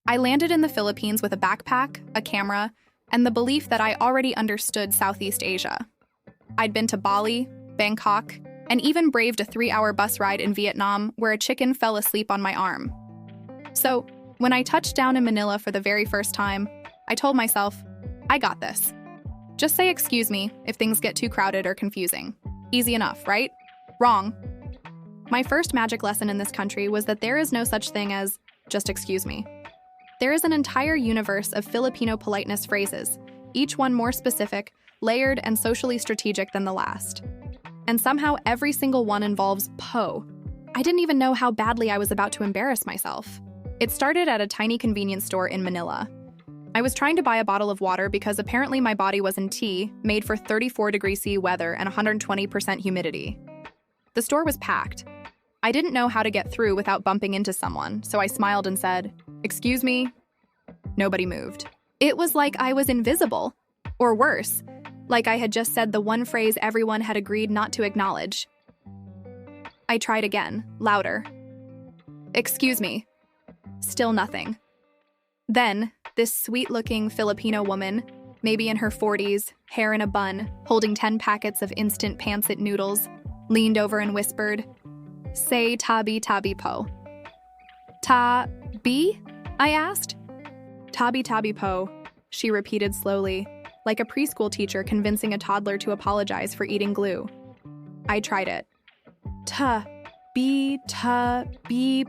I landed in the Philippines with a backpack, a camera, and the belief that I already understood Southeast Asia. I'd been to Bali, Bangkok, and even braved a 3-hour bus ride in Vietnam where a chicken fell asleep on my arm. So, when I touched down in Manila for the very first time, I told myself, I got this. Just say excuse me if things get too crowded or confusing. Easy enough, right? Wrong. My first magic lesson in this country was that there is no such thing as just excuse me. There is an entire universe of Filipino politeness phrases, each one more specific, layered, and socially strategic than the last. And somehow every single one involves po. I didn't even know how badly I was about to embarrass myself. It started at a tiny convenience store in Manila. I was trying to buy a bottle of water because apparently my body was in tea, made for 34°C weather and 120% humidity. The store was packed. I didn't know how to get through without bumping into someone, so I smiled and said, "Excuse me?" Nobody moved. It was like I was invisible. Or worse, like I had just said the one phrase everyone had agreed not to acknowledge. I tried again, louder. "Excuse me." Still nothing. Then, this sweet-looking Filipino woman, maybe in her 40s, hair in a bun, holding 10 packets of instant pancit noodles, leaned over and whispered, "Say tabbi po." "Tabbi?" I asked. "Tabbi po," she repeated slowly, like a preschool teacher convincing a toddler to apologize for eating glue. I tried it. Tabbi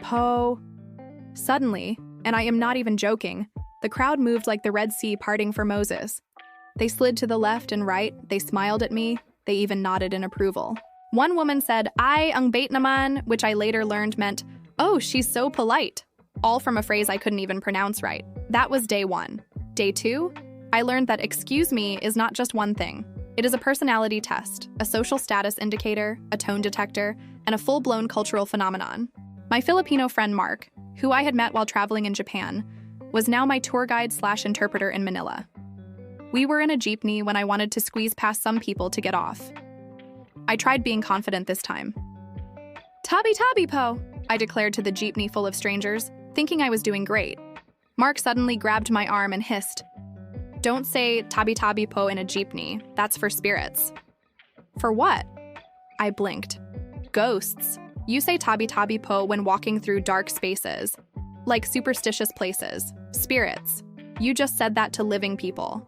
po. Suddenly, and I am not even joking, the crowd moved like the Red Sea parting for Moses. They slid to the left and right, they smiled at me, they even nodded in approval. One woman said, "Ay, ang bait naman," which I later learned meant, "Oh, she's so polite," all from a phrase I couldn't even pronounce right. That was day 1. Day 2, I learned that excuse me is not just one thing. It is a personality test, a social status indicator, a tone detector, and a full-blown cultural phenomenon. My Filipino friend Mark, who I had met while traveling in Japan, was now my tour guide/interpreter in Manila. We were in a jeepney when I wanted to squeeze past some people to get off. I tried being confident this time. "Tabbi po," I declared to the jeepney full of strangers, thinking I was doing great. Mark suddenly grabbed my arm and hissed, "Don't say tabbi po in a jeepney. That's for spirits." "For what?" I blinked. "Ghosts. You say tabbi po when walking through dark spaces, like superstitious places. Spirits. You just said that to living people."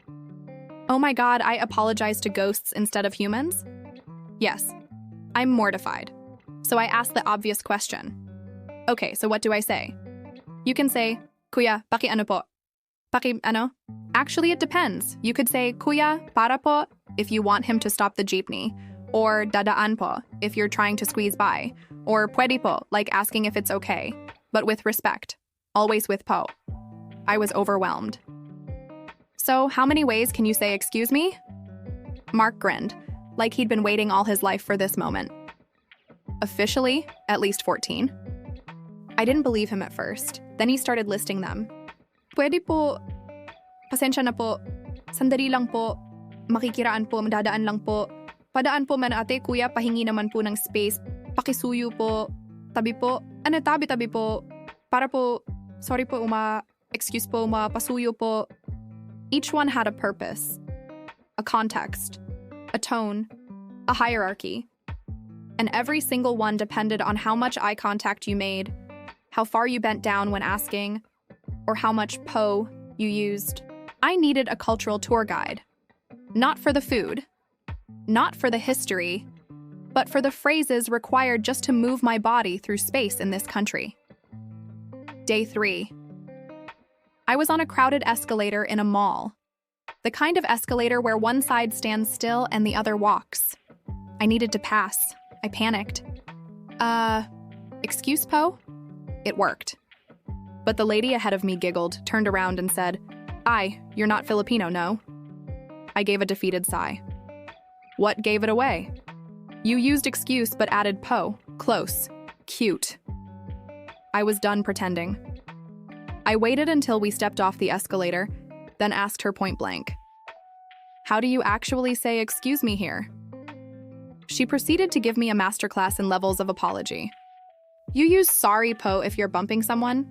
"Oh my God, I apologized to ghosts instead of humans?" Yes. I'm mortified. So I asked the obvious question. "Okay, so what do I say?" You can say, "Kuya, paki ano po?" Paki ano? Actually, it depends. You could say, "Kuya, para po," if you want him to stop the jeepney, or "dadaan po," if you're trying to squeeze by, or "pwede po," like asking if it's okay, but with respect, always with po. I was overwhelmed. "So, how many ways can you say excuse me?" Mark grinned, like he'd been waiting all his life for this moment. "Officially, at least 14. I didn't believe him at first. Then he started listing them. "Pwede po, pasensya na po, sandali lang po, makikiraan po, madadaan lang po, padaan po man ate, kuya, pahingi naman po ng space, pakisuyo po, tabi po, ano tabi po, para po, sorry po excuse po, pasuyo po." Each one had a purpose, a context, a tone, a hierarchy. And every single one depended on how much eye contact you made, how far you bent down when asking, or how much po you used. I needed a cultural tour guide. Not for the food, not for the history, but for the phrases required just to move my body through space in this country. Day 3. I was on a crowded escalator in a mall. The kind of escalator where one side stands still and the other walks. I needed to pass. I panicked. Excuse po? It worked. But the lady ahead of me giggled, turned around and said, "Ay, you're not Filipino, no?" I gave a defeated sigh. What gave it away? You used excuse but added po. Close. Cute. I was done pretending. I waited until we stepped off the escalator, then asked her point blank, "How do you actually say excuse me here?" She proceeded to give me a masterclass in levels of apology. You use sorry po if you're bumping someone,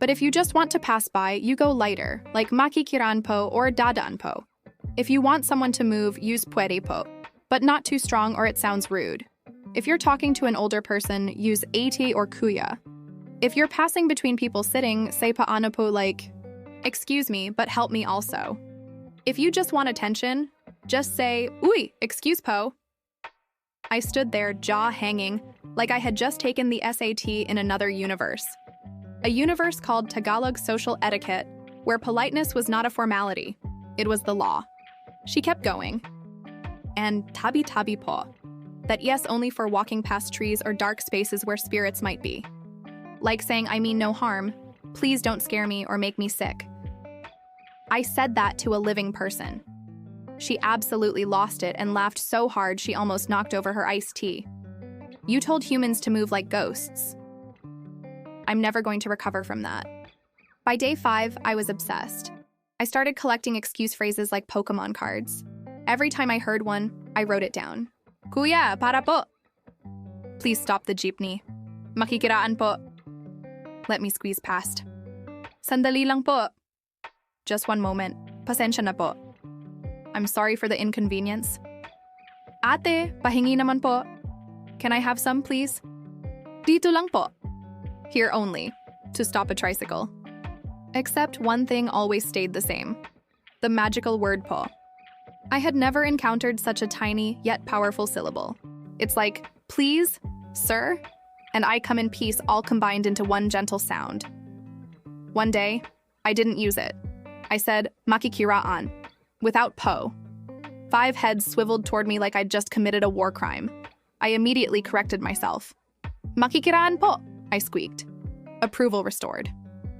But if you just want to pass by, you go lighter, like makikiraan po or dadaan po. If you want someone to move, use pwede po, but not too strong or it sounds rude. If you're talking to an older person, use ate or kuya. If you're passing between people sitting, say paano po like, excuse me, but help me also. If you just want attention, just say, uy, excuse po. I stood there, jaw hanging, like I had just taken the SAT in another universe. A universe called Tagalog social etiquette, where politeness was not a formality. It was the law. She kept going. And tabi po. That yes only for walking past trees or dark spaces where spirits might be. Like saying I mean no harm, please don't scare me or make me sick. I said that to a living person. She absolutely lost it and laughed so hard she almost knocked over her iced tea. You told humans to move like ghosts. I'm never going to recover from that. By day 5, I was obsessed. I started collecting excuse phrases like Pokemon cards. Every time I heard one, I wrote it down. Kuya, para po. Please stop the jeepney. Makikiraan po. Let me squeeze past. Sandali lang po. Just one moment. Pasensya na po. I'm sorry for the inconvenience. Ate, pahingi naman po. Can I have some, please? Dito lang po. Here only, to stop a tricycle. Except one thing always stayed the same. The magical word po. I had never encountered such a tiny yet powerful syllable. It's like, please, sir, and I come in peace all combined into one gentle sound. One day, I didn't use it. I said, makikiraan, without po. 5 heads swiveled toward me like I'd just committed a war crime. I immediately corrected myself. Makikiraan po, I squeaked. Approval restored.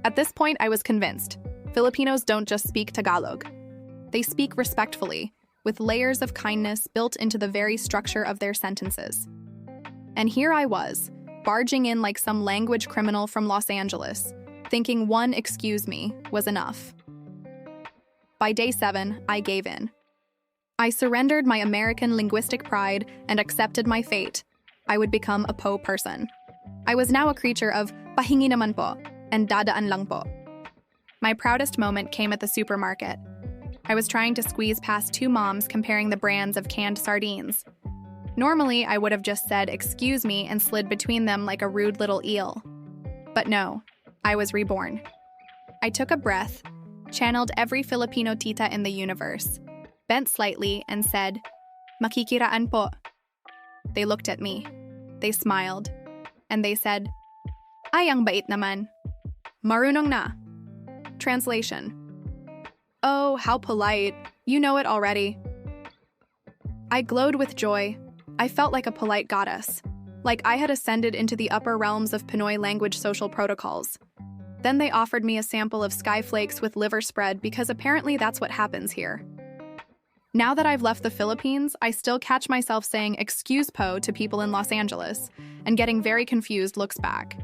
At this point, I was convinced. Filipinos don't just speak Tagalog. They speak respectfully, with layers of kindness built into the very structure of their sentences. And here I was, barging in like some language criminal from Los Angeles, thinking one excuse me was enough. By day 7, I gave in. I surrendered my American linguistic pride and accepted my fate. I would become a po person. I was now a creature of pahingi naman po and dadaan lang po. My proudest moment came at the supermarket. I was trying to squeeze past 2 moms comparing the brands of canned sardines. Normally, I would have just said, excuse me, and slid between them like a rude little eel. But no, I was reborn. I took a breath, channeled every Filipino tita in the universe, bent slightly, and said, makikiraan po. They looked at me. They smiled. And they said, ay ang bait naman. Marunong na. Translation. Oh, how polite. You know it already. I glowed with joy. I felt like a polite goddess, like I had ascended into the upper realms of Pinoy language social protocols. Then they offered me a sample of skyflakes with liver spread because apparently that's what happens here. Now that I've left the Philippines, I still catch myself saying excuse po to people in Los Angeles and getting very confused looks back.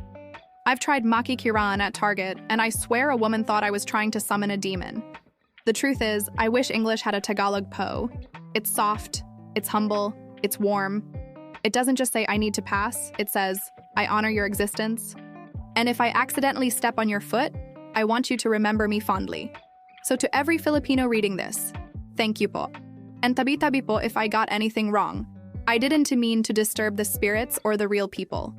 I've tried makikiraan at Target, and I swear a woman thought I was trying to summon a demon. The truth is, I wish English had a Tagalog po. It's soft, it's humble, it's warm. It doesn't just say I need to pass, it says I honor your existence. And if I accidentally step on your foot, I want you to remember me fondly. So to every Filipino reading this, thank you po. And tabi po if I got anything wrong. I didn't mean to disturb the spirits or the real people.